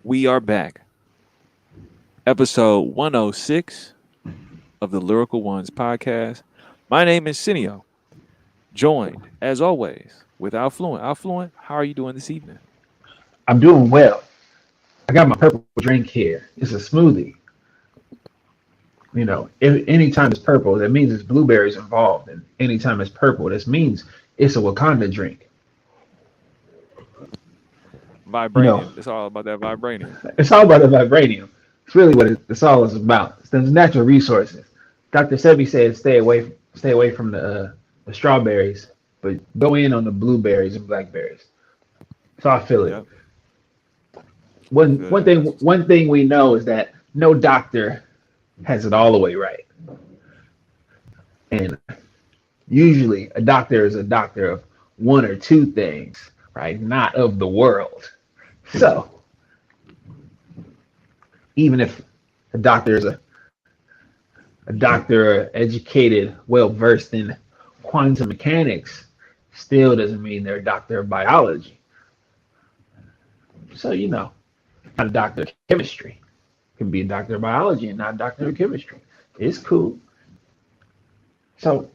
We are back. Episode 106 of the Lyrical Ones podcast. My name is Cineo, joined, as always, with Affluent. Affluent, how are you doing this evening? I'm doing well. I got my purple drink here. It's a smoothie. If anytime it's purple, that means it's blueberries involved. And anytime it's purple, this means it's a Wakanda drink. You know, Vibranium. It's all about that vibranium. it's all about the vibranium. It's really what it's all is about. It's the natural resources. Dr. Sebi said stay away from the strawberries, but go in on the blueberries and blackberries. So I feel it. Yep, I One feel one that. thing That's one thing we know is that no doctor has it all the way right. And usually a doctor is a doctor of one or two things, right? Not of the world. So even if a doctor is a doctor educated, well versed in quantum mechanics, still doesn't mean they're a doctor of biology. So not a doctor of chemistry. Can be a doctor of biology and not a doctor of chemistry. It's cool. So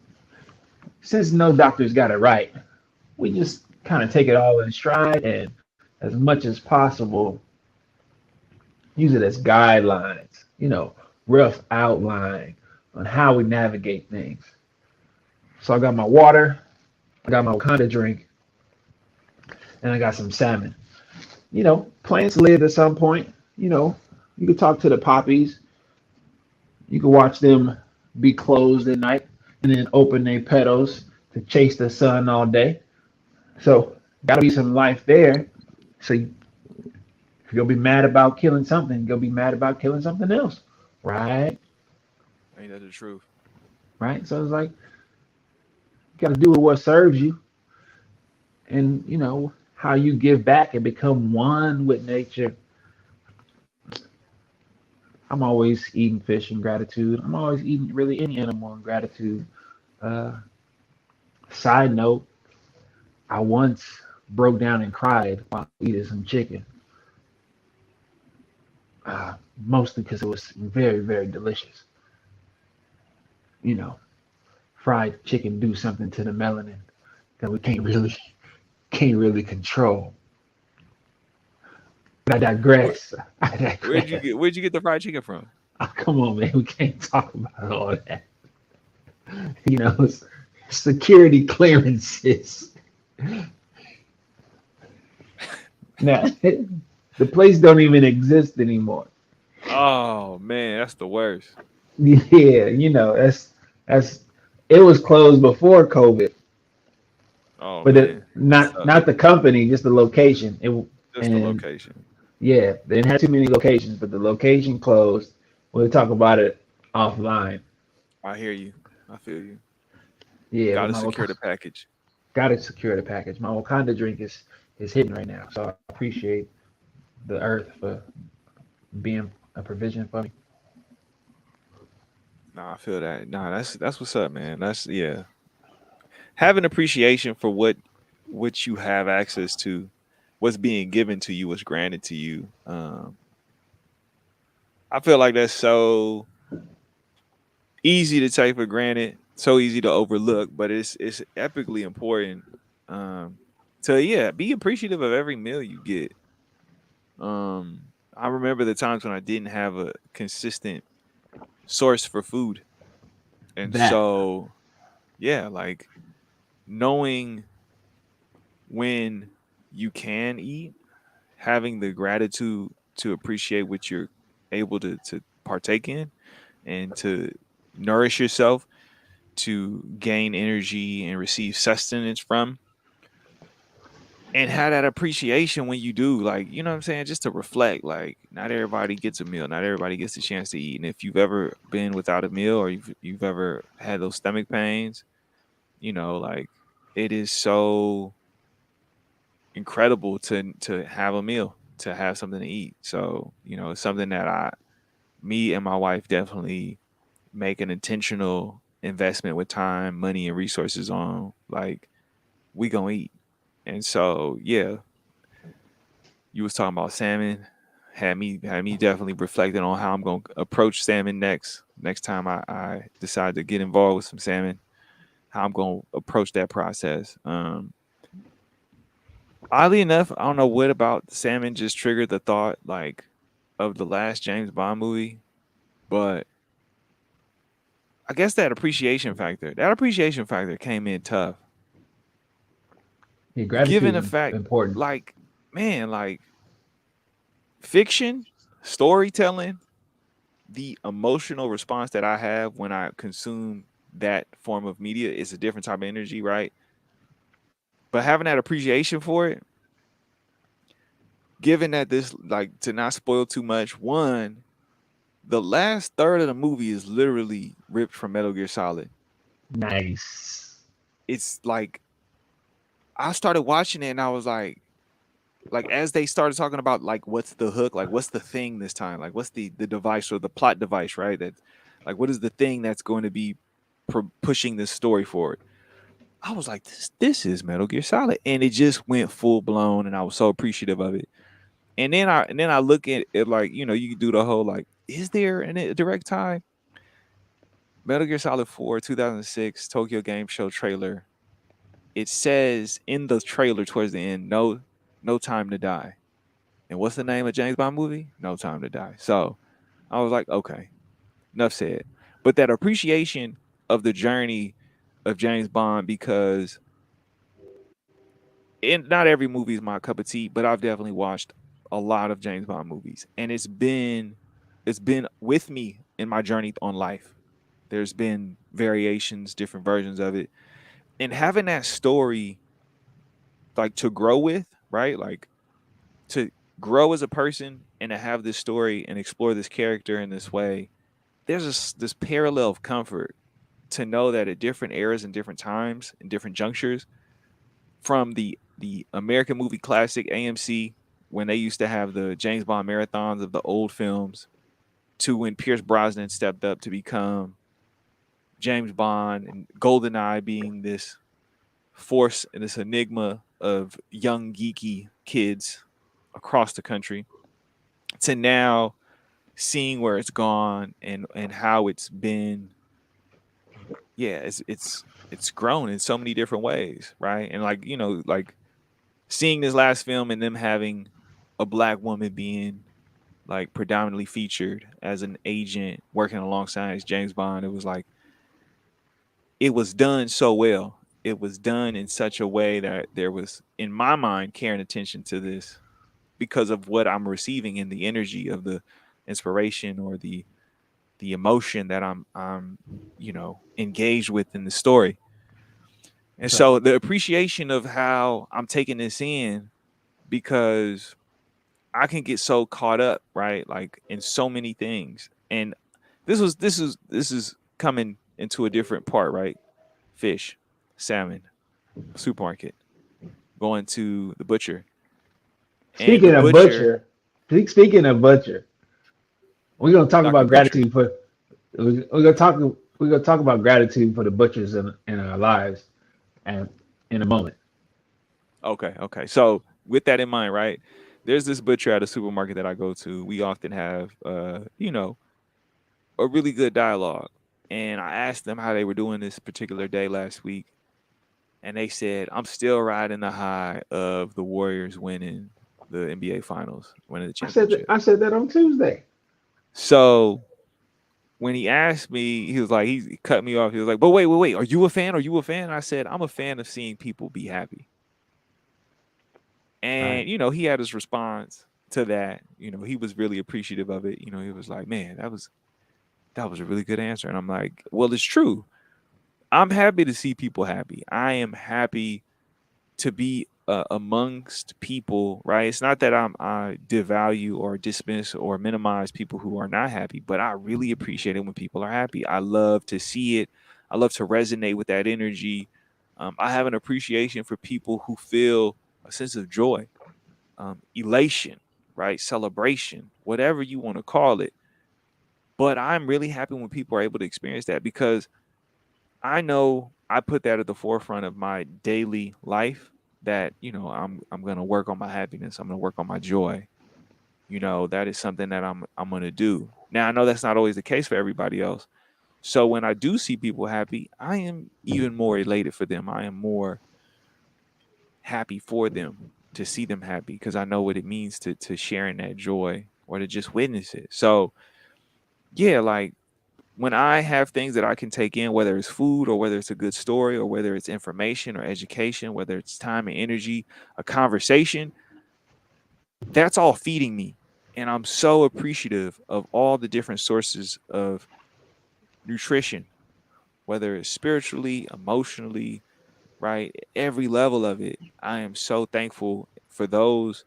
since no doctor's got it right, we just kind of take it all in stride and as much as possible use it as guidelines, rough outline on how we navigate things. So I got my water, I got my Wakanda drink, and I got some salmon. Plants live at some point. You can talk to the poppies, you can watch them be closed at night and then open their petals to chase the sun all day. So gotta be some life there. So if you're gonna be mad about killing something, you'll be mad about killing something else. Right? ain't that the truth? Right? So it's like you gotta do what serves you and how you give back and become one with nature. I'm always eating fish in gratitude. I'm always eating really any animal in gratitude. Uh, Side note, I once broke down and cried while eating some chicken, uh, mostly because it was very, very delicious. You know, fried chicken do something to the melanin that we can't really control. But I Where, digress. I where'd you digress. get where'd you get the fried chicken from? Oh, come on, man. We can't talk about all that. You know, security clearances. Now, the place don't even exist anymore. Oh man, that's the worst. Yeah, that's it was closed before COVID, Oh but man, that not sucks. the company, just the location. Just the And location. yeah, they didn't have too many locations, but the location closed. We'll talk about it offline. I hear you. I feel you. Yeah, Got but to secure the package. gotta secure the package. My Wakanda drink is hitting right now, so I appreciate the earth for being a provision for me. Nah, I feel that. Nah, that's what's up, man. That's yeah. Having appreciation for what you have access to, what's being given to you, what's granted to you. I feel like that's so easy to take for granted, so easy to overlook, but it's epically important. To yeah, be appreciative of every meal you get. I remember the times when I didn't have a consistent source for food, and That so yeah, like knowing when you can eat, having the gratitude to appreciate what you're able to partake in and to nourish yourself, to gain energy and receive sustenance from, and have that appreciation when you do, like, you know what I'm saying, just to reflect, like, not everybody gets a meal, not everybody gets a chance to eat, and if you've ever been without a meal or you've ever had those stomach pains, like, it is so incredible to have a meal, to have something to eat. So, it's something that me and my wife definitely make an intentional investment with time, money, and resources on. Like, we gonna eat. And so, yeah, you was talking about salmon. had me definitely reflecting on how I'm gonna approach salmon next time I decide to get involved with some salmon, how I'm gonna approach that process. Oddly enough, I don't know what about salmon just triggered the thought like of the last James Bond movie, but I guess that appreciation factor came in tough. Yeah, Given gratitude the is fact, important. like, man, like fiction, storytelling, the emotional response that I have when I consume that form of media is a different type of energy, right? But having that appreciation for it, given that this, like, to not spoil too much, one, the last third of the movie is literally ripped from Metal Gear Solid. Nice. It's like I started watching it and I was like as they started talking about like what's the hook, like what's the thing this time, like what's the device or the plot device, right? That like what is the thing that's going to be pushing this story forward? I was like, this is Metal Gear Solid, and it just went full blown, and I was so appreciative of it. And then I look at it like you can do the whole like, is there a direct tie? Metal Gear Solid 4, 2006 Tokyo Game Show trailer. It says in the trailer towards the end, no time to die. And what's the name of James Bond movie? No Time to Die. So I was like, okay, enough said. But that appreciation of the journey of James Bond, because not every movie is my cup of tea, but I've definitely watched a lot of James Bond movies, and it's been with me in my journey on life. There's been variations, different versions of it, and having that story like to grow with, right? Like to grow as a person and to have this story and explore this character in this way. There's this parallel of comfort to know that at different eras and different times and different junctures, from the American movie classic AMC when they used to have the James Bond marathons of the old films, to when Pierce Brosnan stepped up to become James Bond, and GoldenEye being this force and this enigma of young geeky kids across the country, to now seeing where it's gone and how it's been. Yeah, it's grown in so many different ways, right? And like like seeing this last film and them having a black woman being like predominantly featured as an agent working alongside James Bond, it was like it was done so well. It was done in such a way that there was, in my mind, caring attention to this because of what I'm receiving in the energy of the inspiration or the emotion that I'm engaged with in the story. And So so the appreciation of how I'm taking this in, because I can get so caught up, right? Like in so many things. And this is coming into a different part, right? Fish, salmon, supermarket, going to the butcher. And the speaking of butcher, butcher, speaking of butcher, we're gonna talk Dr. about Butcher. gratitude for we're gonna talk about gratitude for the butchers in our lives and in a moment. Okay, okay. So with that in mind, right? There's this butcher at a supermarket that I go to. We often have a really good dialogue. And I asked them how they were doing this particular day last week, and they said, "I'm still riding the high of the Warriors winning the NBA Finals, winning the championship." I said that on Tuesday. So when he asked me, he was like, he cut me off. He was like, "But wait, are you a fan? Are you a fan?" I said, "I'm a fan of seeing people be happy." Right. And he had his response to that. He was really appreciative of it. He was like, "Man, that was a really good answer." And I'm like, "Well, it's true. I'm happy to see people happy. I am happy to be amongst people, right? It's not that I devalue or dismiss or minimize people who are not happy, but I really appreciate it when people are happy. I love to see it. I love to resonate with that energy. I have an appreciation for people who feel a sense of joy, elation, right? Celebration, whatever you want to call it. But I'm really happy when people are able to experience that, because I know I put that at the forefront of my daily life, that I'm going to work on my happiness. I'm going to work on my joy. that is something that I'm gonna do. Now I know that's not always the case for everybody else. So when I do see people happy, I am even more elated for them. I am more happy for them to see them happy because I know what it means to sharing that joy or to just witness it. So yeah, like when I have things that I can take in, whether it's food or whether it's a good story or whether it's information or education, whether it's time and energy, a conversation, that's all feeding me. And I'm so appreciative of all the different sources of nutrition, whether it's spiritually, emotionally, right? Every level of it. I am so thankful for those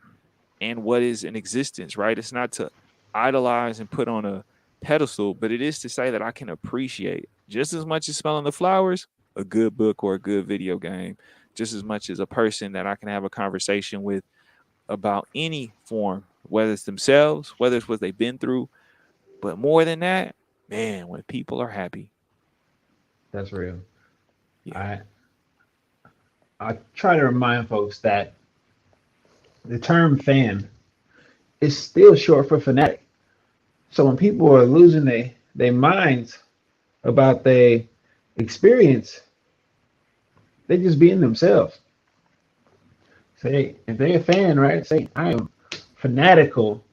and what is in existence, right? It's not to idolize and put on a pedestal, but it is to say that I can appreciate just as much as smelling the flowers, a good book or a good video game, just as much as a person that I can have a conversation with about any form, whether it's themselves, whether it's what they've been through. But more than that, man, when people are happy, That's real. yeah, I I try to remind folks that the term fan is still short for fanatic. So when people are losing their minds about their experience, they just being themselves. Say if they're a fan, right? Say I am fanatical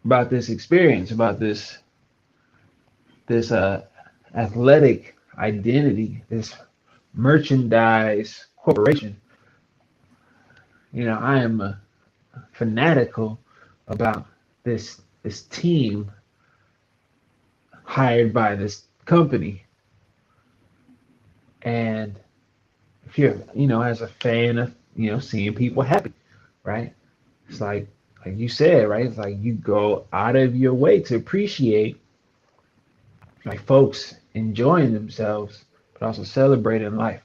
about this experience, about this athletic identity, this merchandise corporation. I am fanatical about this team hired by this company. And if you're, as a fan of, seeing people happy, right? It's like you said, right? It's like you go out of your way to appreciate like folks enjoying themselves, but also celebrating life.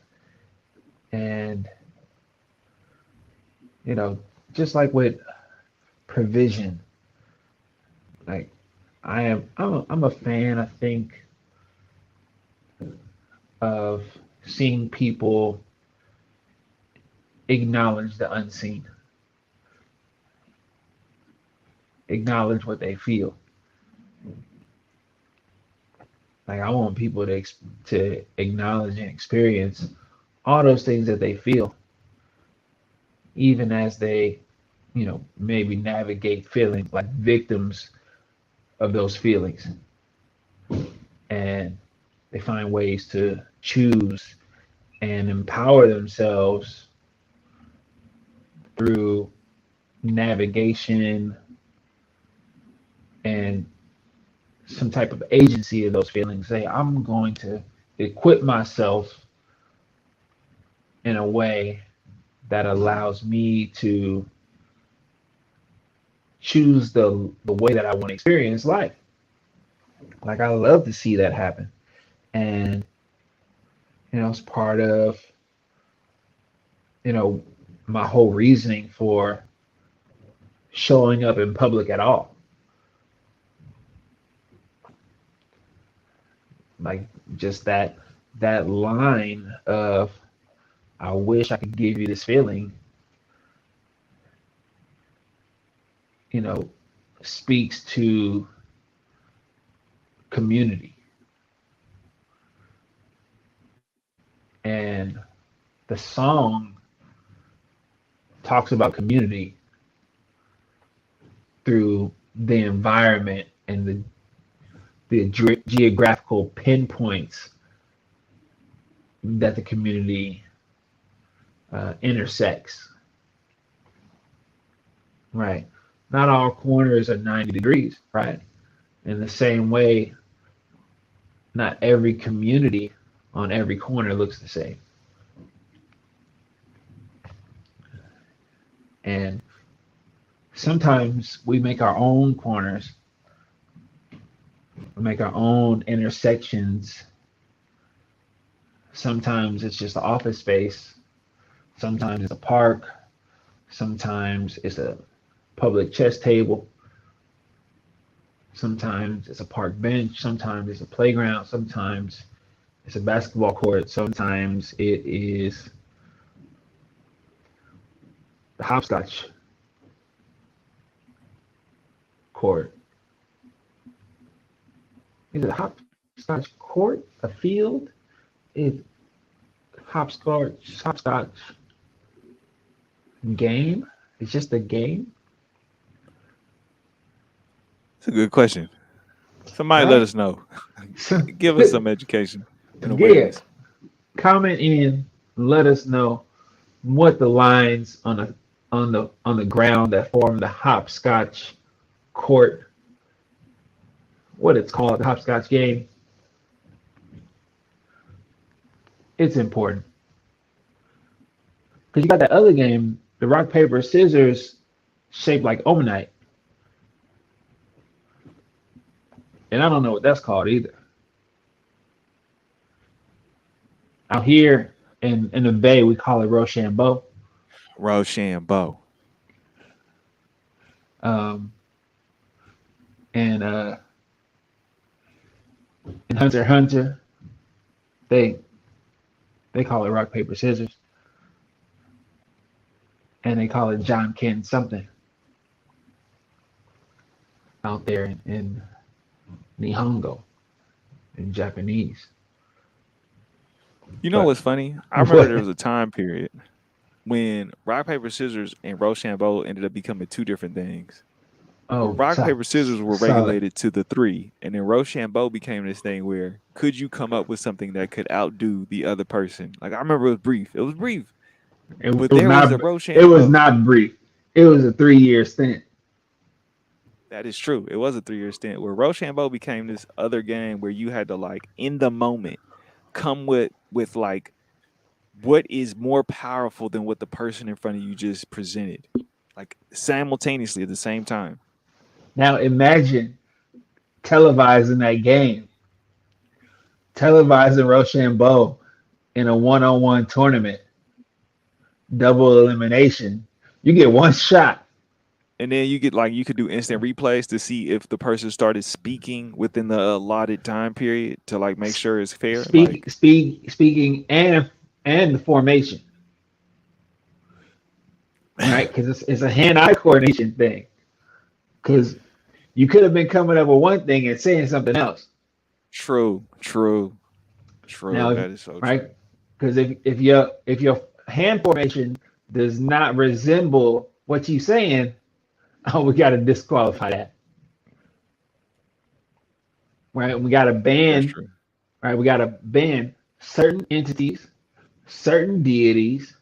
And, you know, just like with provision, like I'm a fan, I think, of seeing people acknowledge the unseen, acknowledge what they feel. Like I want people to acknowledge and experience all those things that they feel, even as they, maybe navigate feelings like victims of those feelings, and they find ways to choose and empower themselves through navigation and some type of agency of those feelings. Say, I'm going to equip myself in a way that allows me to choose the way that I want to experience life. Like I love to see that happen. And it's part of, you know, my whole reasoning for showing up in public at all. Like just that line of I wish I could give you this feeling, you know, speaks to community. And the song talks about community through the environment and the geographical pinpoints that the community intersects. Right. Not all corners are 90 degrees, right? In the same way, not every community on every corner looks the same. And sometimes we make our own corners, we make our own intersections. Sometimes it's just an office space, sometimes it's a park, sometimes it's a public chess table, sometimes it's a park bench, sometimes it's a playground, sometimes it's a basketball court, sometimes it is hopscotch. court. Is it hopscotch court? A field? Is hopscotch game? It's just a game, It's a good question. Somebody let right? us know. So, Give us some education and yeah, awareness. comment in. Let us know what the lines on the ground that form the hopscotch court, what it's called, the hopscotch game. It's important because you got that other game, the rock paper scissors, shaped like omanite, and I don't know what that's called either. Out here in the Bay, we call it Rochambeau. Rochambeau. Um, and in Hunter x Hunter, they they call it rock paper scissors, and they call it John Ken something out there in Nihongo in Japanese. You know But what's funny? I remember what? there was a time period when rock, paper, scissors and Rochambeau ended up becoming two different things. Where Oh, rock, paper, scissors were solid. regulated to the three, and then Rochambeau became this thing where could you come up with something that could outdo the other person? Like I remember it was brief. It was brief. It But was there was a not. It was Rochambeau. not brief. It was a 3 year stint. That is true. It was a 3 year stint where Rochambeau became this other game where you had to like in the moment come with like what is more powerful than what the person in front of you just presented, like simultaneously at the same time. Now imagine televising that game, televising Rochambeau in a one-on-one tournament, double elimination. You get one shot. And then you get like you could do instant replays to see if the person started speaking within the allotted time period to like make sure it's fair. Like Speaking and the formation, right? Because it's a hand-eye coordination thing. Because you could have been coming up with one thing and saying something else. true, true, true. Now, That is so true. right? Because if your hand formation does not resemble what you're saying, oh, we got to disqualify that, right? We got to That's ban, true. right? We got to ban certain entities, certain deities,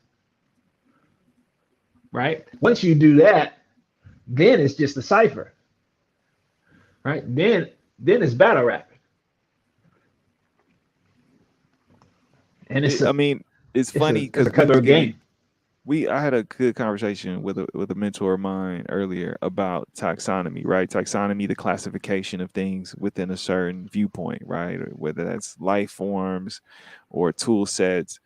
right? Once you do that, then it's just a cipher, right? Then it's battle rap, and I mean, it's it's funny a it's because a we was cutthroat getting game. we I had a good conversation with a mentor of mine earlier about taxonomy, right? Taxonomy, the classification of things within a certain viewpoint, right? Or whether that's life forms or tool sets.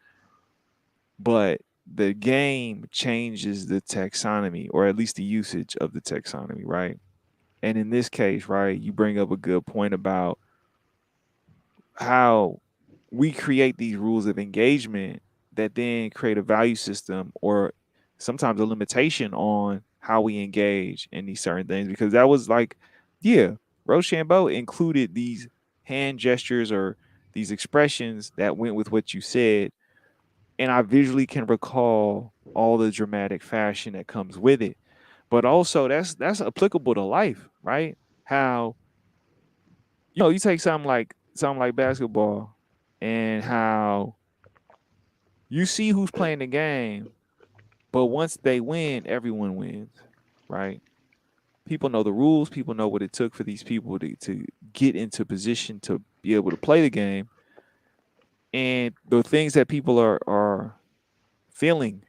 But the game changes the taxonomy, or at least the usage of the taxonomy, right? And in this case, right, you bring up a good point about how we create these rules of engagement that then create a value system or sometimes a limitation on how we engage in these certain things because that was like yeah, Rochambeau included these hand gestures or these expressions that went with what you said, and I visually can recall all the dramatic fashion that comes with it, but also that's applicable to life, right? How you take something like basketball and how you see who's playing the game, but once they win, everyone wins, right? People know the rules, people know what it took for these people to get into position to be able to play the game. And the things that people are feeling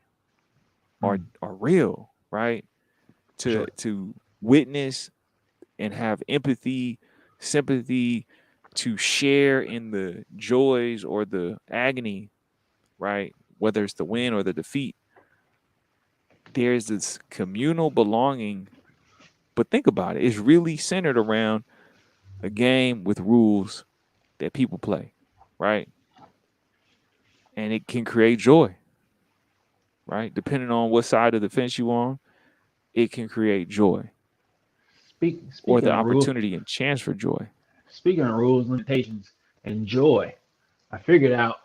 Mm, are real, right? for sure. To witness and have empathy, sympathy, to share in the joys or the agony, right? Whether it's the win or the defeat, there's this communal belonging. But think about it, it's really centered around a game with rules that people play, right? And it can create joy, right? Depending on what side of the fence you on, it can create joy. or Speaking the of rules, opportunity and chance for joy. speaking of rules, limitations, and joy, I figured out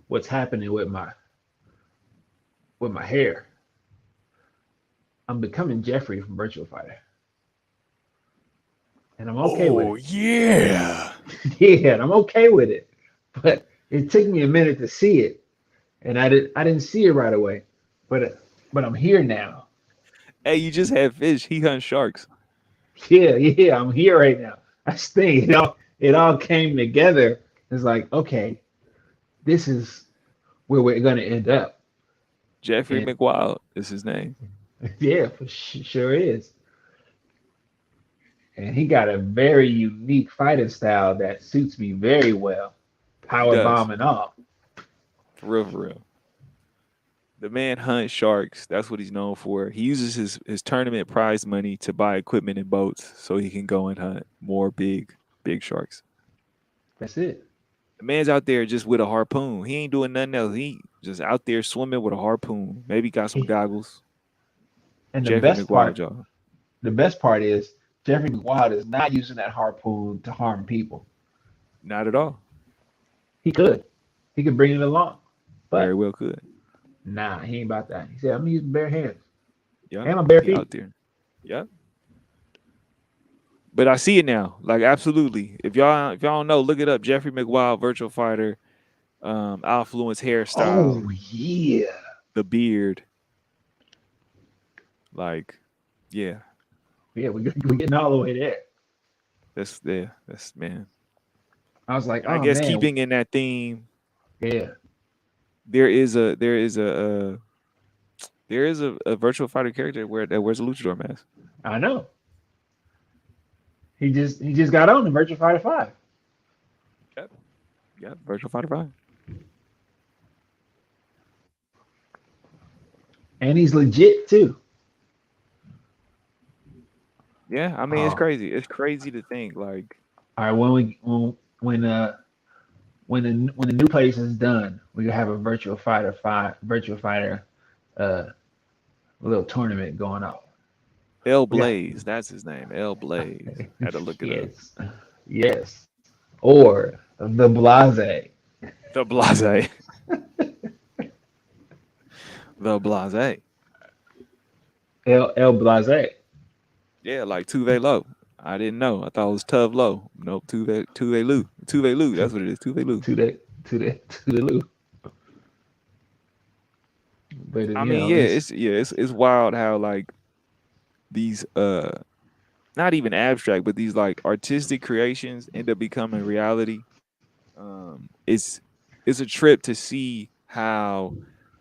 what's happening with my hair. I'm becoming Jeffrey from Virtual Fighter, and I'm okay with Oh it. yeah. Yeah, and I'm okay with it. But it took me a minute to see it, and I didn't see it right away. But I'm here now. Hey, you just had fish. He hunts sharks. Yeah, yeah, I'm here right now. That's the thing. It all came together. It's like, okay, this is where we're gonna end up. Jeffrey And McWild is his name. yeah, sure is. And he got a very unique fighting style that suits me very well. He Power does. bomb and all. For real, for real. The man hunts sharks. That's what he's known for. He uses his tournament prize money to buy equipment and boats so he can go and hunt more big sharks. That's it. The man's out there just with a harpoon. He ain't doing nothing else. He just out there swimming with a harpoon. Maybe got some He, goggles. and Jeffrey McWild, y'all. the best part is Jeffrey McWild is not using that harpoon to harm people. Not at all. He could. He could bring it along. Very But well could. nah, he ain't about that. He said, I'm gonna use bare hands Yeah. and my bare He out feet. there. Yeah. But I see it now. Like absolutely. If y'all don't know, look it up. Jeffrey McWild, virtual fighter, affluence hairstyle, Oh yeah. the beard. Like, yeah, Yeah, we getting all the way there. that's there. That's man. I was like, And I oh guess man, keeping in that theme, yeah, there is a virtual fighter character that wears a luchador mask. I know. He just got on the Virtual Fighter 5. Yep. Yep. Virtual fighter five. And he's legit too. Yeah. I mean, it's Oh, crazy. It's crazy to think like all right. When the new place is done, we gonna have a Virtual Fighter uh little tournament going on. L We got Blaze. That's his name. L Blaze. Had to look it up. yes, yes, or the Blase, The Blase. The Blase. El Blase. Yeah, like Tuve Low. I didn't know. I thought it was Tuve Low. Nope, Tuve Lou. Tuve Lou. To That's what it is. Tuve Lou. to the Lou. But I you mean, know, it's wild how like these not even abstract, but these like artistic creations end up becoming reality. It's a trip to see how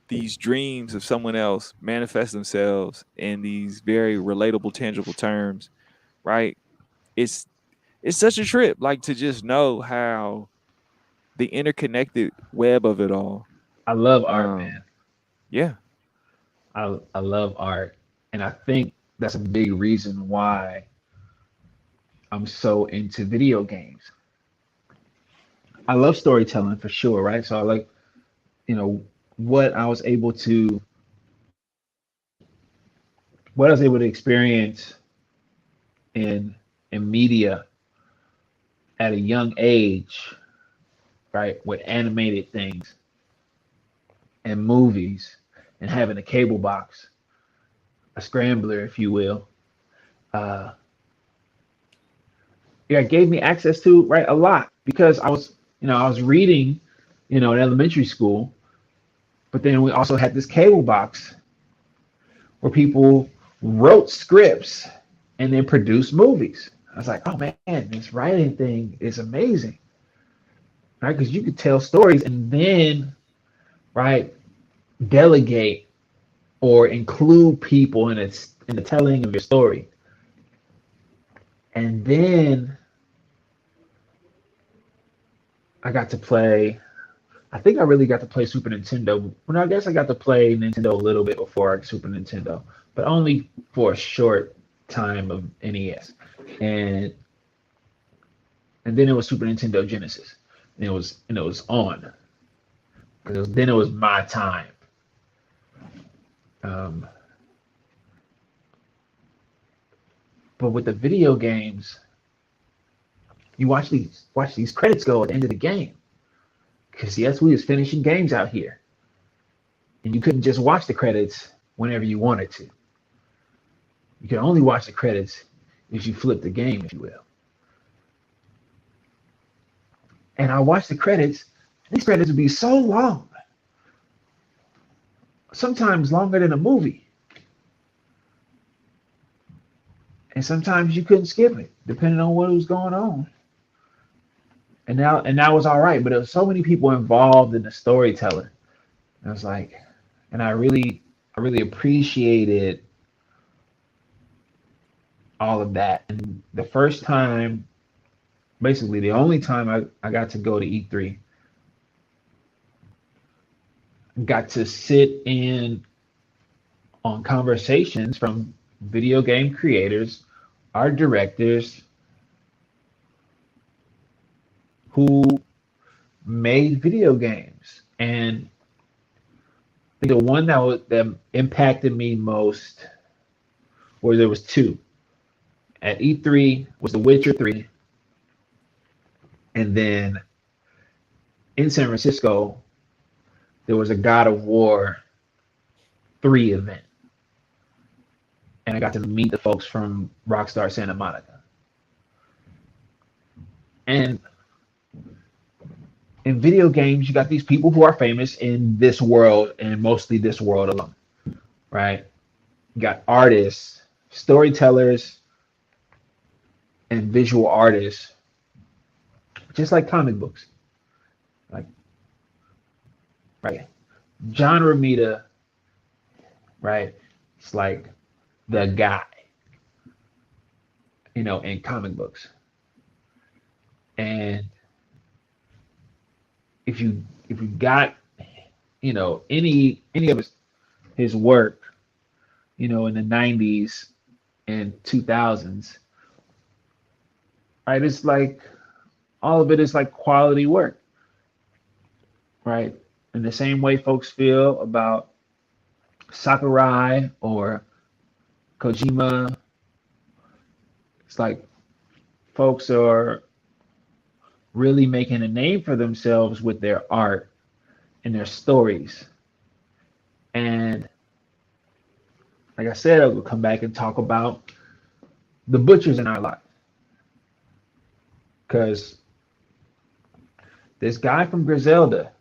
these dreams of someone else manifest themselves in these very relatable, tangible terms, right? It's it's such a trip, like to just know how the interconnected web of it all. I love art, Um, man. yeah, I love art, and I think that's a big reason why I'm so into video games. I love storytelling for sure, right? So I like, you know, what I was able to what I was able to experience in media at a young age, right, with animated things and movies and having a cable box, a scrambler, if you will. Uh, yeah, it gave me access to right a lot because I was reading, in elementary school, but then we also had this cable box where people wrote scripts and then produced movies. I was like, oh man, this writing thing is amazing, right? Because you could tell stories and then, right, delegate or include people in the telling of your story. And then I got to play. I think I really got to play Super Nintendo. Well, I guess I got to play Nintendo a little bit before Super Nintendo, but only for a short time of NES. And and then it was Super Nintendo Genesis, and it was on because then it was my time. Um, But with the video games, you watch these credits go at the end of the game. Because yes, we was finishing games out here, and you couldn't just watch the credits whenever you wanted to. You could only watch the credits if you flip the game, if you will. And I watched the credits. These credits would be so long, sometimes longer than a movie, and sometimes you couldn't skip it, depending on what was going on. And that was all right, but there was so many people involved in the storytelling. I was like, and I really appreciated all of that. And the first time, basically the only time I got to go to E3, got to sit in on conversations from video game creators, art directors who made video games. And the one that impacted me most, or there was two at E3, was The Witcher 3, and then in San Francisco there was a God of War 3 event, and I got to meet the folks from Rockstar Santa Monica. And in video games, you got these people who are famous in this world and mostly this world alone, right? You got artists, storytellers, and visual artists, just like comic books. Like, right, John Romita, right? It's like the guy, in comic books. And if you got, any of his work, in the 90s and 2000s, right? It's like all of it is like quality work, right? In the same way folks feel about Sakurai or Kojima, it's like folks are really making a name for themselves with their art and their stories. And like I said, I will come back and talk about the butchers in our life. Because this guy from Griselda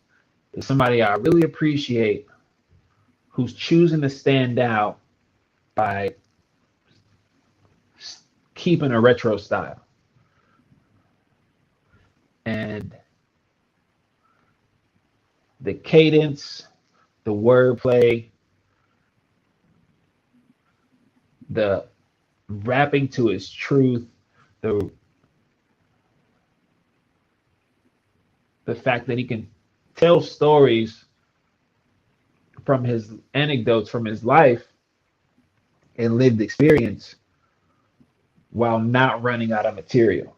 is somebody I really appreciate, who's choosing to stand out by keeping a retro style. And the cadence, the wordplay, the rapping to his truth, the the fact that he can tell stories from his anecdotes from his life and lived experience while not running out of material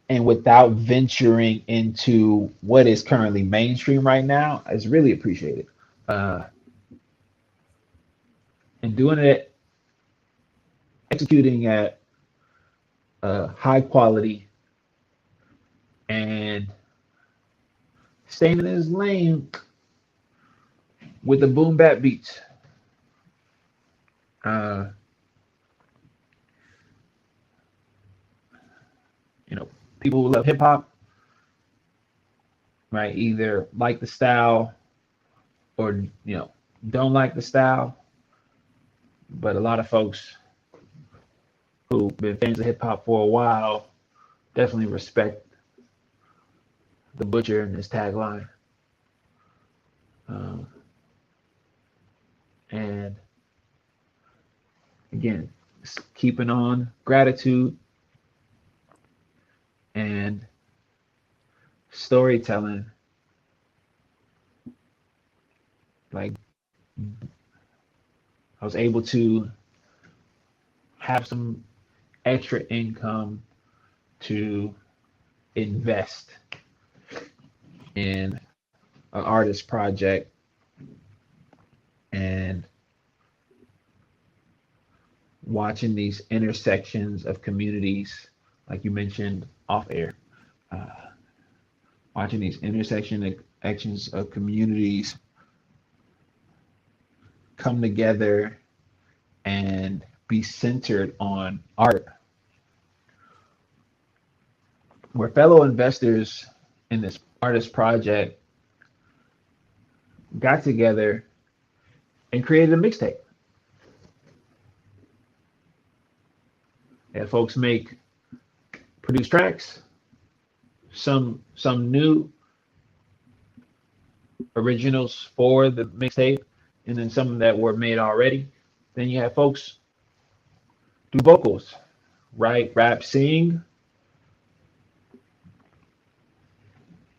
and without venturing into what is currently mainstream right now is really appreciated. Uh, and doing it, executing at high quality and staying in his lane with the boom bap beats. Uh, People who love hip hop, right, either like the style or don't like the style. But a lot of folks who've been fans of hip hop for a while definitely respect the butcher and his tagline. Um, and again, keeping on gratitude and storytelling, like I was able to have some extra income to invest in an artist project, and watching these intersections of communities, like you mentioned off air, uh, watching these intersections of communities come together and be centered on art, where fellow investors in this artist project got together and created a mixtape. And folks make produce tracks, some new originals for the mixtape, and then some that were made already. Then you have folks do vocals, write, rap, sing.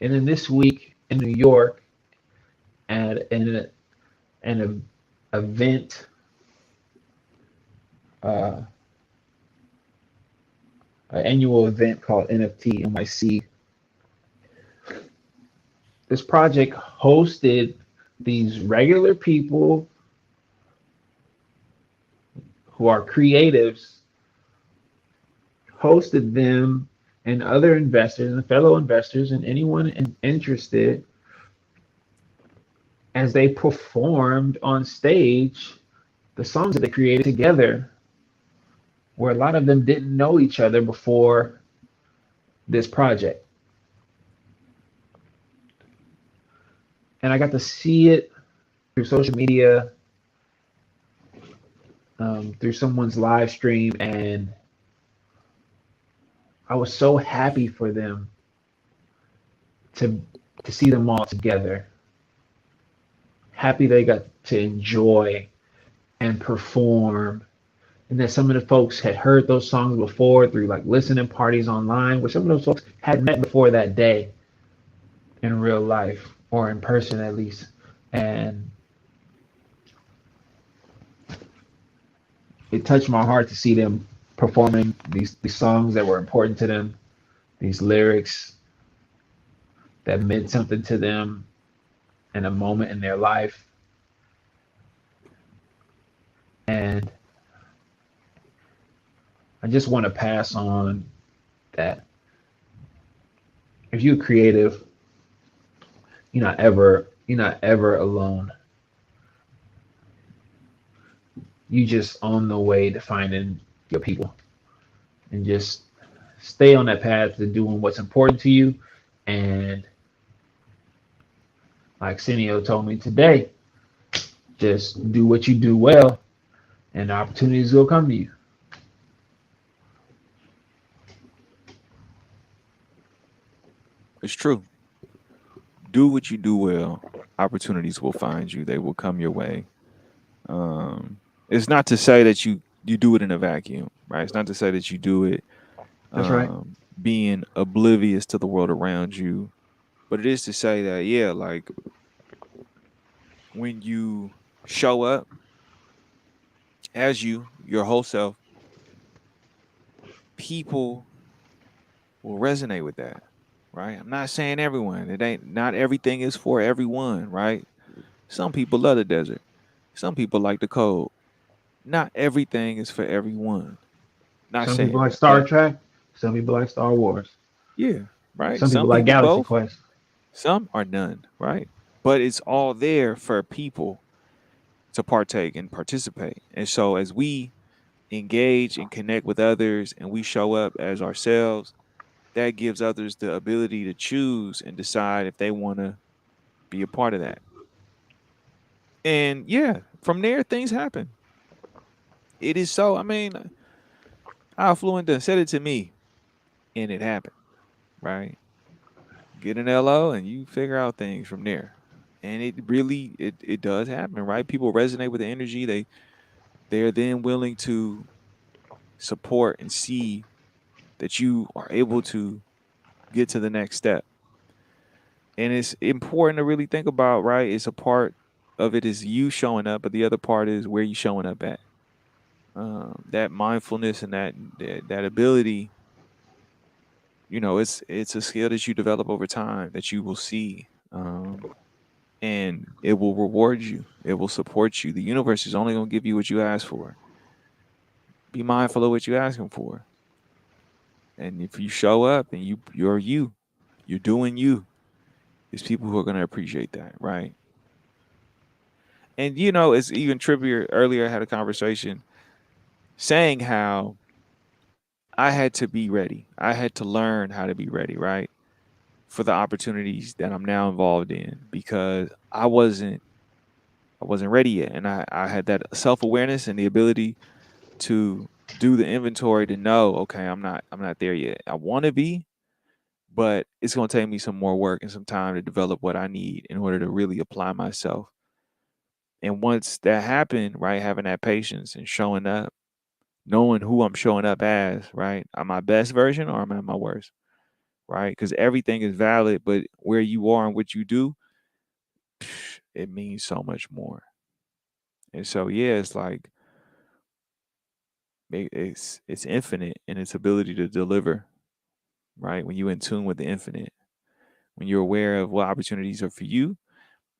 And then this week in New York at an event, uh, an annual event called NFT NYC, this project hosted these regular people who are creatives, hosted them and other investors and fellow investors and anyone interested as they performed on stage the songs that they created together, where a lot of them didn't know each other before this project. And I got to see it through social media, through someone's live stream, and I was so happy for them to to see them all together. Happy they got to enjoy and perform, and that some of the folks had heard those songs before through like listening parties online, where some of those folks had met before that day in real life or in person at least. And it touched my heart to see them performing these songs that were important to them, these lyrics that meant something to them in a moment in their life. And I just want to pass on that if you're creative, you're not ever alone. You just on the way to finding your people, and just stay on that path to doing what's important to you. And like Cineo told me today, just do what you do well, and the opportunities will come to you. It's true. Do what you do well. Opportunities will find you. They will come your way. It's not to say that you do it in a vacuum, right? It's not to say that you do it That's right. being oblivious to the world around you, but it is to say that yeah, like when you show up as your whole self, people will resonate with that, right? I'm not saying everyone. It ain't not everything is for everyone, right? Some people love the desert. Some people like the cold. Not everything is for everyone. Not Some people saying like that, Star but Trek. Some people like Star Wars. yeah, right. Some people Some like people Galaxy both, Quest. some are none, right? But it's all there for people to partake and participate. And so as we engage and connect with others and we show up as ourselves, that gives others the ability to choose and decide if they want to be a part of that. And yeah, from there things happen. It is so. I mean, Affluent said it to me, and it happened. Right? Get an LO, and you figure out things from there. And it really it does happen, right? People resonate with the energy. They're then willing to support and see that you are able to get to the next step. And it's important to really think about, right? It's a part of it is you showing up, but the other part is where you showing up at. That mindfulness and that ability, it's a skill that you develop over time that you will see, and it will reward you. It will support you. The universe is only going to give you what you ask for. be mindful of what you're asking for. And if you show up and you're doing you, there's people who are gonna appreciate that, right? And it's even trippier. Earlier, I had a conversation saying how I had to be ready. I had to learn how to be ready, right? For the opportunities that I'm now involved in because I wasn't ready yet. And I had that self-awareness and the ability to do the inventory to know, okay, I'm not there yet. I want to be, but it's going to take me some more work and some time to develop what I need in order to really apply myself. And once that happened, right, having that patience and showing up, knowing who I'm showing up as, right? Am I my best version or am I my worst? Right? Because everything is valid, but where you are and what you do, it means so much more. And so, yeah, it's like it's infinite in its ability to deliver, right? When you're in tune with the infinite, when you're aware of what opportunities are for you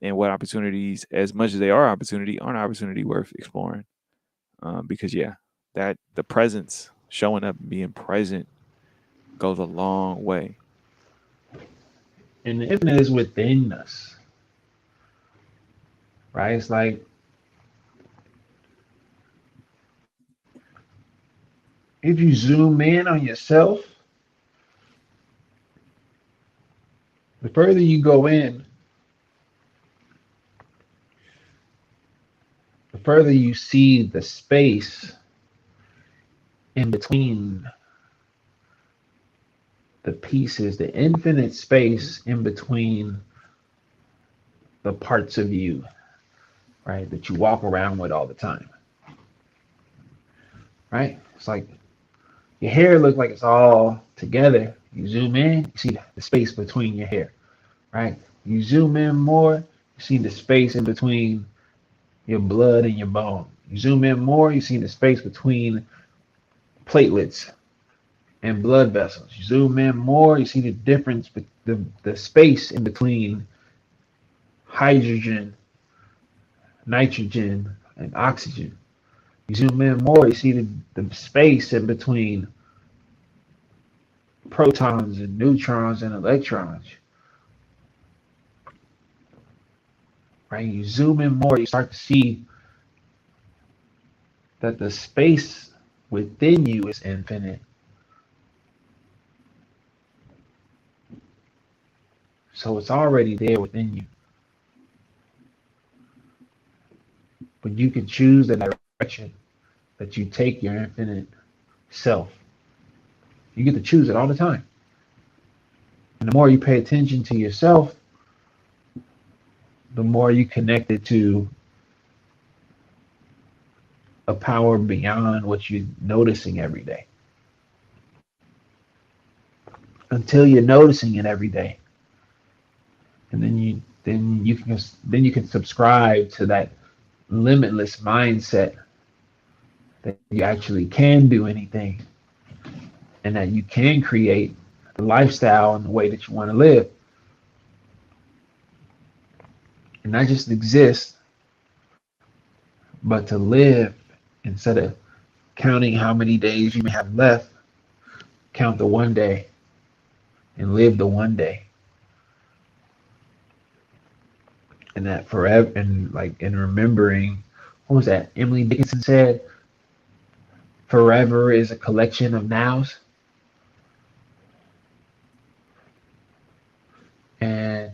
and what opportunities, as much as they are opportunity, aren't opportunity worth exploring. Because yeah, that the presence, showing up and being present goes a long way. And the infinite is within us, right? It's like if you zoom in on yourself, the further you go in, the further you see the space in between the pieces, the infinite space in between the parts of you, right, that you walk around with all the time, right? It's like your hair looks like it's all together. You zoom in, you see the space between your hair, right? You zoom in more, you see the space in between your blood and your bone. You zoom in more, you see the space between platelets and blood vessels. You zoom in more, you see the difference, the space in between hydrogen, nitrogen, and oxygen. You zoom in more, you see the space in between protons and neutrons and electrons, right? You zoom in more, you start to see that the space within you is infinite. So it's already there within you. But you can choose the direction that you take your infinite self. You get to choose it all the time. And the more you pay attention to yourself, the more you connect it to a power beyond what you're noticing every day. Until you're noticing it every day. And then you can subscribe to that limitless mindset that you actually can do anything and that you can create the lifestyle and the way that you want to live and not just exist but to live instead of counting how many days you may have left. Count the one day and live the one day. And that forever, and like in remembering, what was that Emily Dickinson said, forever is a collection of nows. And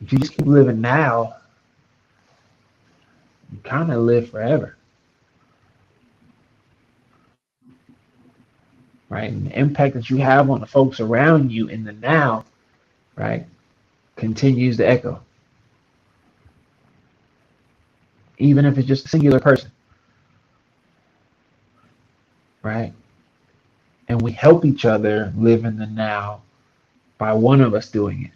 if you just keep living now, you kind of live forever, right? And the impact that you have on the folks around you in the now, right, continues to echo, even if it's just a singular person, right? And we help each other live in the now by one of us doing it.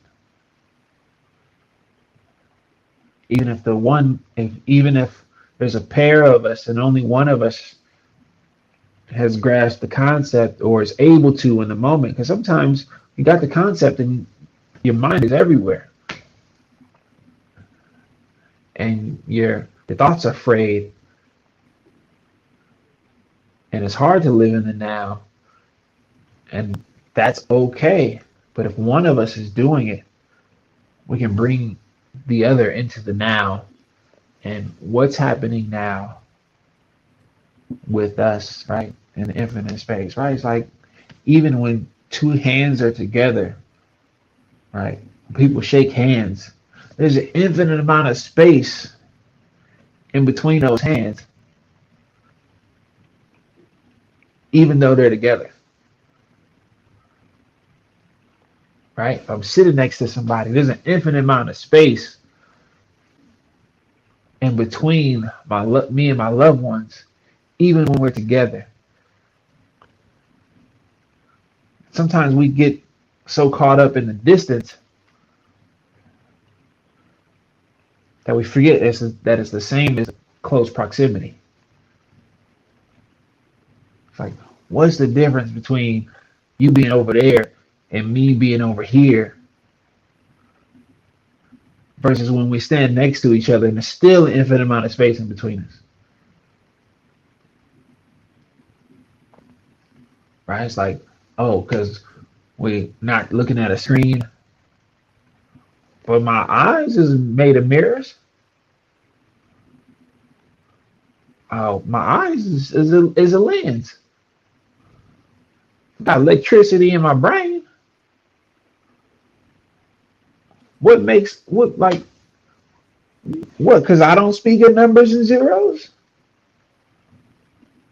Even if there's a pair of us and only one of us has grasped the concept or is able to in the moment, because sometimes you got the concept and your mind is everywhere and your thoughts are frayed And it's hard to live in the now, and that's okay. But if one of us is doing it, we can bring the other into the now and what's happening now with us, right? In infinite space, right? It's like even when two hands are together, right? People shake hands. There's an infinite amount of space in between those hands, even though they're together, right? If I'm sitting next to somebody, there's an infinite amount of space in between me and my loved ones, even when we're together. Sometimes we get so caught up in the distance that we forget that it's the same as close proximity. It's like, what's the difference between you being over there and me being over here versus when we stand next to each other and there's still an infinite amount of space in between us, right? It's like, oh, because we're not looking at a screen, but my eyes is made of mirrors. Oh, my eyes is a lens. Got electricity in my brain. What makes what like what? Because I don't speak in numbers and zeros,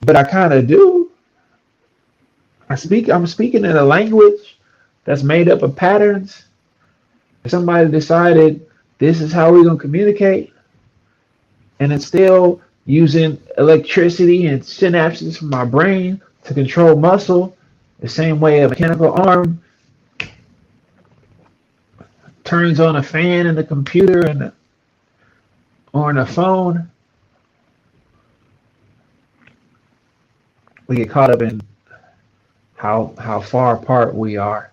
but I kind of do. I'm speaking in a language that's made up of patterns. If somebody decided this is how we're gonna communicate, and it's still using electricity and synapses from my brain to control muscle, the same way a mechanical arm turns on a fan in the computer or in a phone. We get caught up in how far apart we are.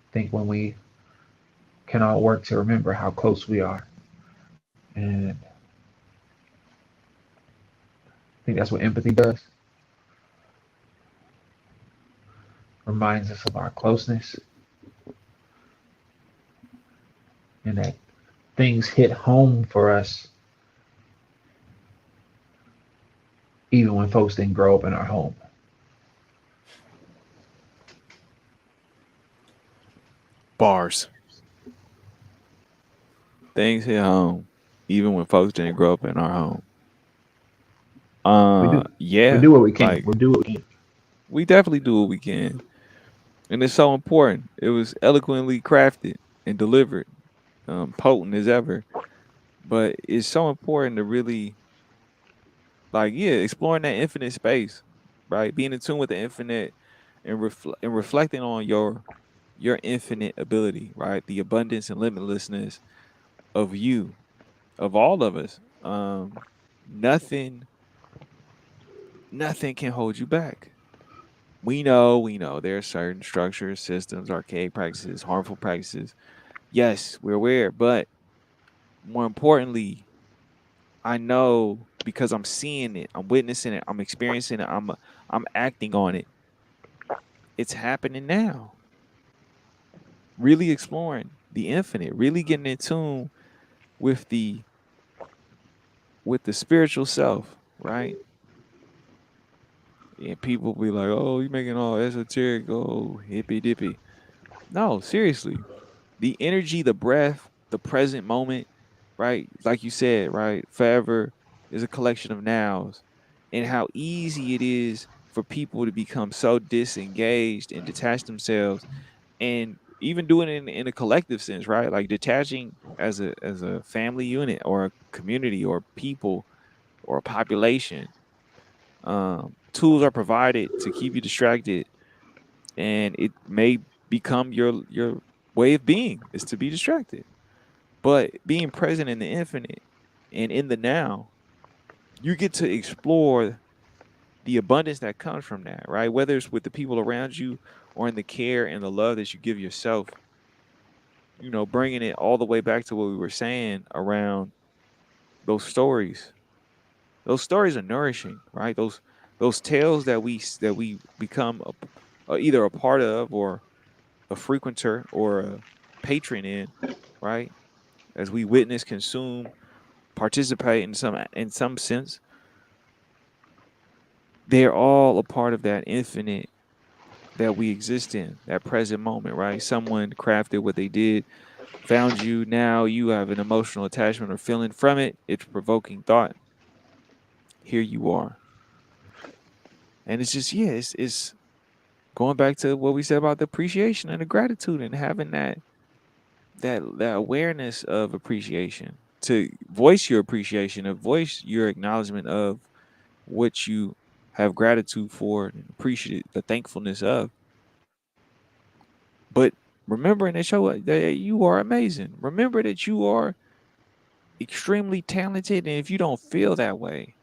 I think when we can all work to remember how close we are, and I think that's what empathy does. Reminds us of our closeness and that things hit home for us even when folks didn't grow up in our home. Bars. Things hit home, even when folks didn't grow up in our home. We do we Yeah, do what we can. like We do what we can. we definitely do what we can, and it's so important. It was eloquently crafted and delivered, potent as ever. But it's so important to really, like, yeah, exploring that infinite space, right? Being in tune with the infinite and reflecting on your infinite ability, right? The abundance and limitlessness of you, of all of us. Nothing nothing can hold you back. We know there are certain structures, systems, archaic practices, harmful practices. Yes, we're aware, but more importantly, I know because I'm seeing it, I'm witnessing it, I'm experiencing it, I'm acting on it. It's happening now. Really exploring the infinite, really getting in tune with the spiritual self, right? And people be like, "Oh, you making all esoteric, oh hippy dippy." No, seriously, the energy, the breath, the present moment, right? Like you said, right? Forever is a collection of nows, and how easy it is for people to become so disengaged and detach themselves, and even doing it in a collective sense, right? Like detaching as a family unit or a community or people or a population. Tools are provided to keep you distracted, and it may become your way of being is to be distracted. But being present in the infinite and in the now, you get to explore the abundance that comes from that, right? Whether it's with the people around you or in the care and the love that you give yourself, bringing it all the way back to what we were saying around those stories. those stories are nourishing, right? Those tales that we become either a part of or a frequenter or a patron in, right? As we witness, consume, participate in some sense, they're all a part of that infinite that we exist in, that present moment, right? Someone crafted what they did, found you, now you have an emotional attachment or feeling from it. It's provoking thought. Here you are. And it's just, yeah, it's going back to what we said about the appreciation and the gratitude and having that awareness of appreciation to voice your appreciation, to voice your acknowledgement of what you have gratitude for and appreciate the thankfulness of. But remembering that show that you are amazing. Remember that you are extremely talented, and if you don't feel that way,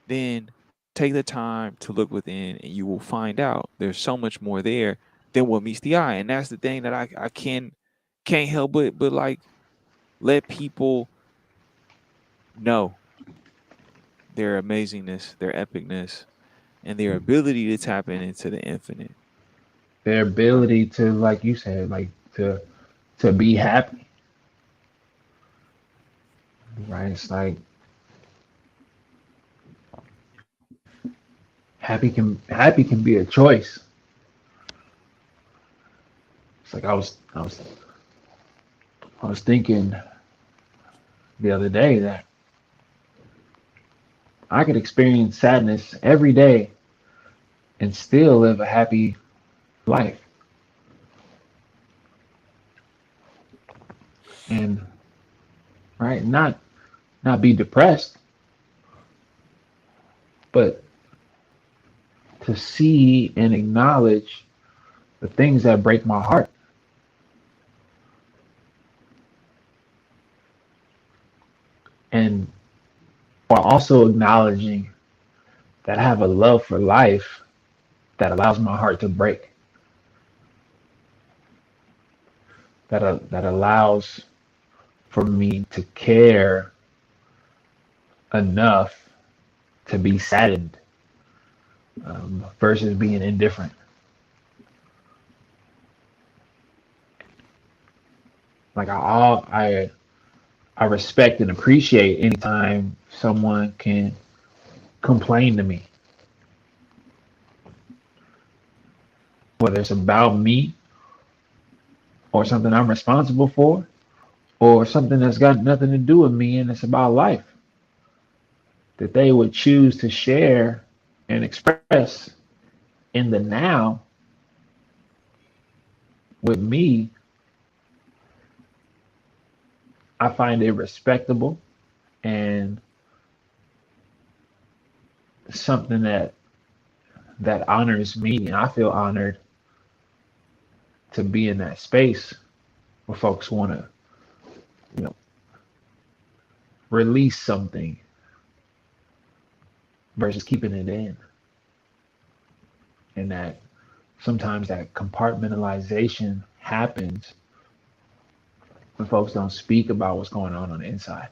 then take the time to look within, and you will find out there's so much more there than what meets the eye. And that's the thing that I can't help but like let people know their amazingness, their epicness, and their ability to tap into the infinite. Their Right. ability to, like you said, like to be happy, right? It's like happy can be a choice. It's like I was thinking the other day that I could experience sadness every day and still live a happy life and right not be depressed, but to see and acknowledge the things that break my heart, and while also acknowledging that I have a love for life that allows my heart to break, that allows for me to care enough to be saddened, versus being indifferent. Like I respect and appreciate anytime someone can complain to me, whether it's about me or something I'm responsible for or something that's got nothing to do with me and it's about life, that they would choose to share and express in the now with me. I find it respectable and something that honors me, and I feel honored to be in that space where folks want to, you know, release something versus keeping it in, and that sometimes that compartmentalization happens when folks don't speak about what's going on the inside,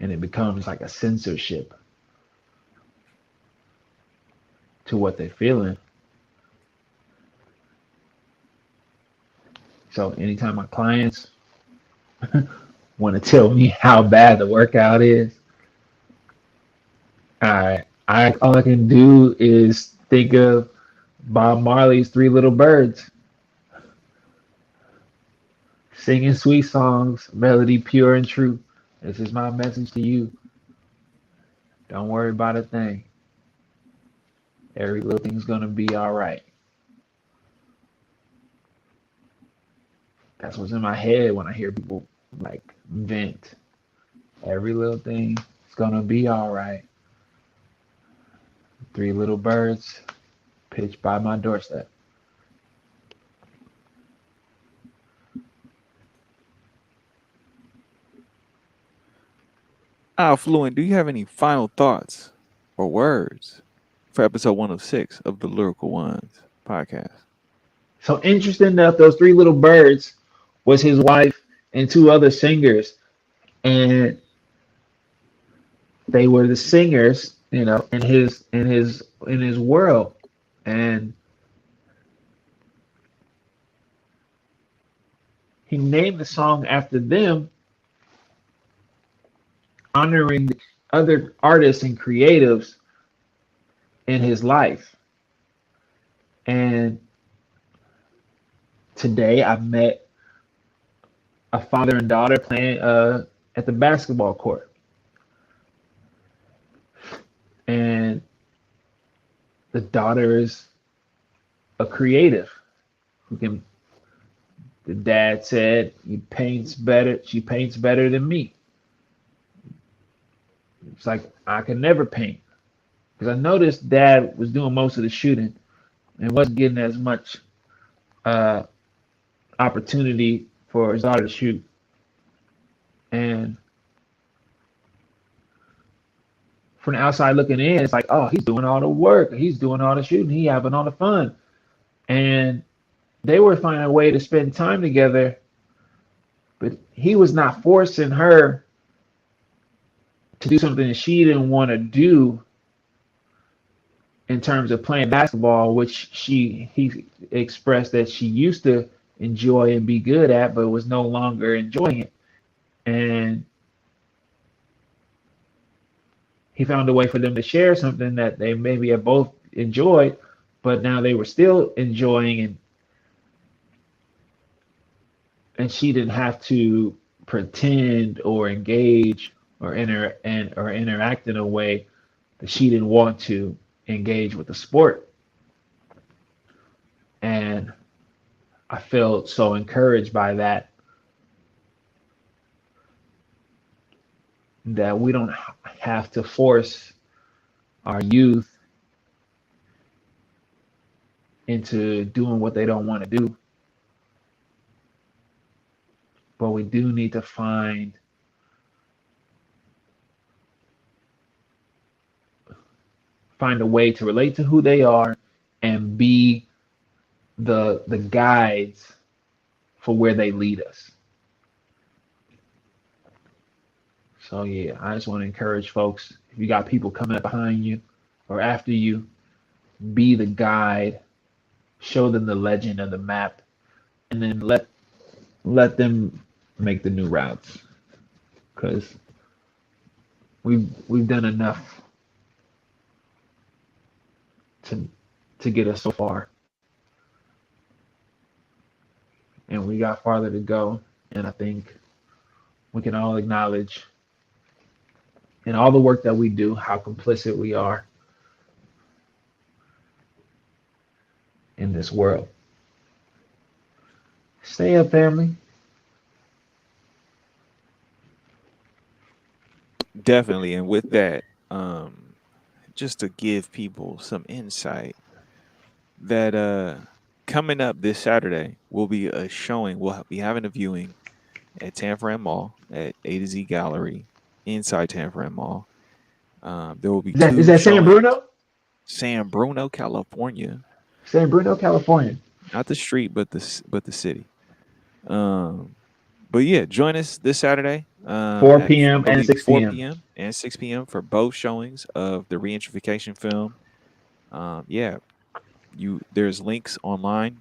and it becomes like a censorship to what they're feeling. So anytime my clients want to tell me how bad the workout is, I all I can do is think of Bob Marley's Three Little Birds, singing sweet songs, melody pure and true. This is my message to you. Don't worry about a thing. Every little thing's gonna be all right. That's what's in my head when I hear people like vent. Every little thing is gonna be all right. Three little birds pitched by my doorstep. Fluent, do you have any final thoughts or words for episode 106 of the Lyrical Ones podcast? So interesting enough, those three little birds was his wife and two other singers, and They were the singers, in his world, and he named the song after them, honoring the other artists and creatives in his life. And today I met a father and daughter playing at the basketball court, and the daughter is a creative who can. The dad said he paints better. She paints better than me. It's like I can never paint because I noticed dad was doing most of the shooting and wasn't getting as much uh, opportunity for his daughter to shoot. And from the outside looking in, it's like, oh, he's doing all the work, he's doing all the shooting, he having all the fun. And they were finding a way to spend time together, but he was not forcing her to do something that she didn't want to do in terms of playing basketball, which he expressed that she used to enjoy and be good at, but was no longer enjoying it. And he found a way for them to share something that they maybe have both enjoyed, but now they were still enjoying, and she didn't have to pretend or engage or interact in a way that she didn't want to engage with the sport. And I felt so encouraged by that, that we don't have to force our youth into doing what they don't want to do, but we do need to find a way to relate to who they are and be the guides for where they lead us. So yeah, I just want to encourage folks, if you got people coming up behind you or after you, be the guide, show them the legend of the map, and then let them make the new routes, because we've done enough to get us so far, and we got farther to go. And I think we can all acknowledge in all the work that we do how complicit we are in this world. Stay up, family. Definitely. And with that, just to give people some insight, that coming up this Saturday will be a showing. We'll be having a viewing at Tanforan Mall at A to Z Gallery inside Tanforan Mall. There will be Is two that San showings. Bruno? San Bruno, California, San Bruno, California. not the street, but the city. Um, but yeah, join us this Saturday 4 at I p.m. and believe 6 p.m. 4 p.m. and 6 p.m. for both showings of the reunification film. Yeah, there's links online.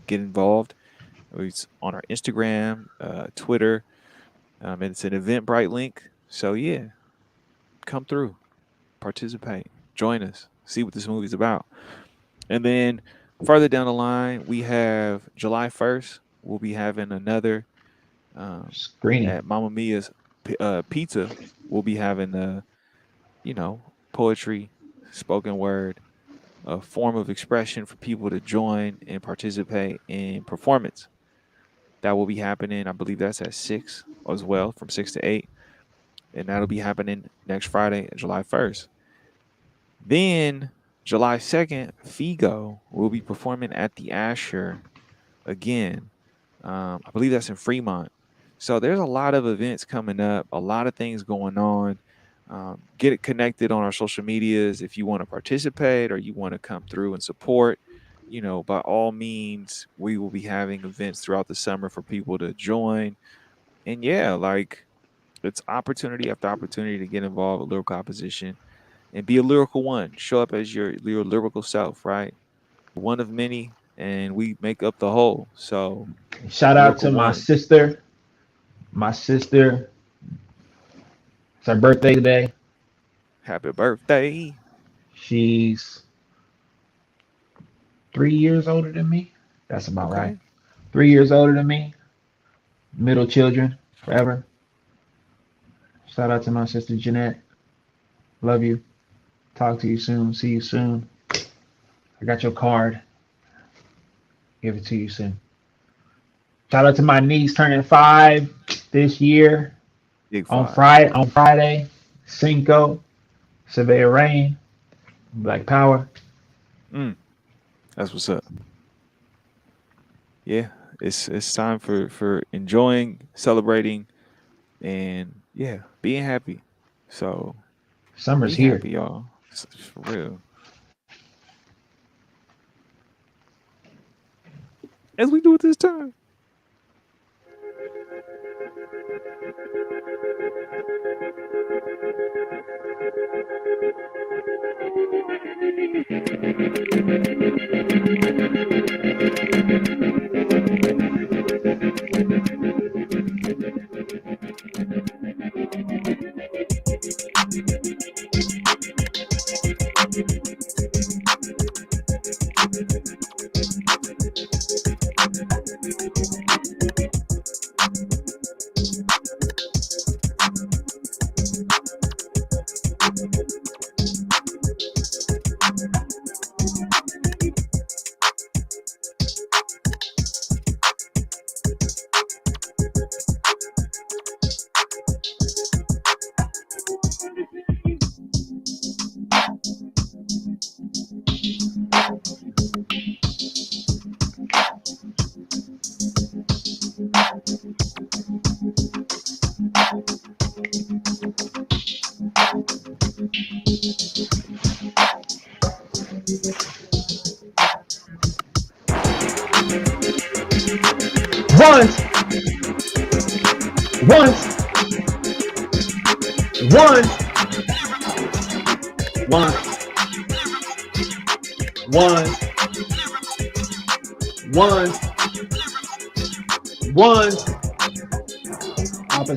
Get involved. It's on our Instagram, Twitter, and it's an Eventbrite link. So yeah, come through, participate, join us, see what this movie's about. And then further down the line, we have July 1st. We'll be having another Screening. at Mamma Mia's Pizza. We'll be having poetry, spoken word, a form of expression for people to join and participate in performance. That will be happening. I believe that's at 6 as well, from 6 to 8. And that'll be happening next Friday, July 1st. Then July 2nd, Figo will be performing at the Asher again. I believe that's in Fremont. So there's a lot of events coming up, a lot of things going on. Get it connected on our social medias if you want to participate or you want to come through and support. By all means, we will be having events throughout the summer for people to join. And yeah, like It's opportunity after opportunity to get involved with lyrical composition and be a lyrical one. Show up as your lyrical self, right? One of many, and we make up the whole. So, Shout out lyrical to my one, sister. My sister, it's her birthday today. happy birthday. She's 3 years older than me. That's about right. Okay. 3 years older than me. Middle children forever. Shout out to my sister Jeanette. Love you. Talk to you soon. See you soon. I got your card. Give it to you soon. Shout out to my niece turning 5 this year Big on five. Friday. On Friday, Cinco, Severe Rain, Black Power. Mm, that's what's up. Yeah, it's time for enjoying, celebrating, and yeah, being happy. So Summer's be here. happy, y'all. For real. As we do it this time. Once, once, once, once, once, once, once.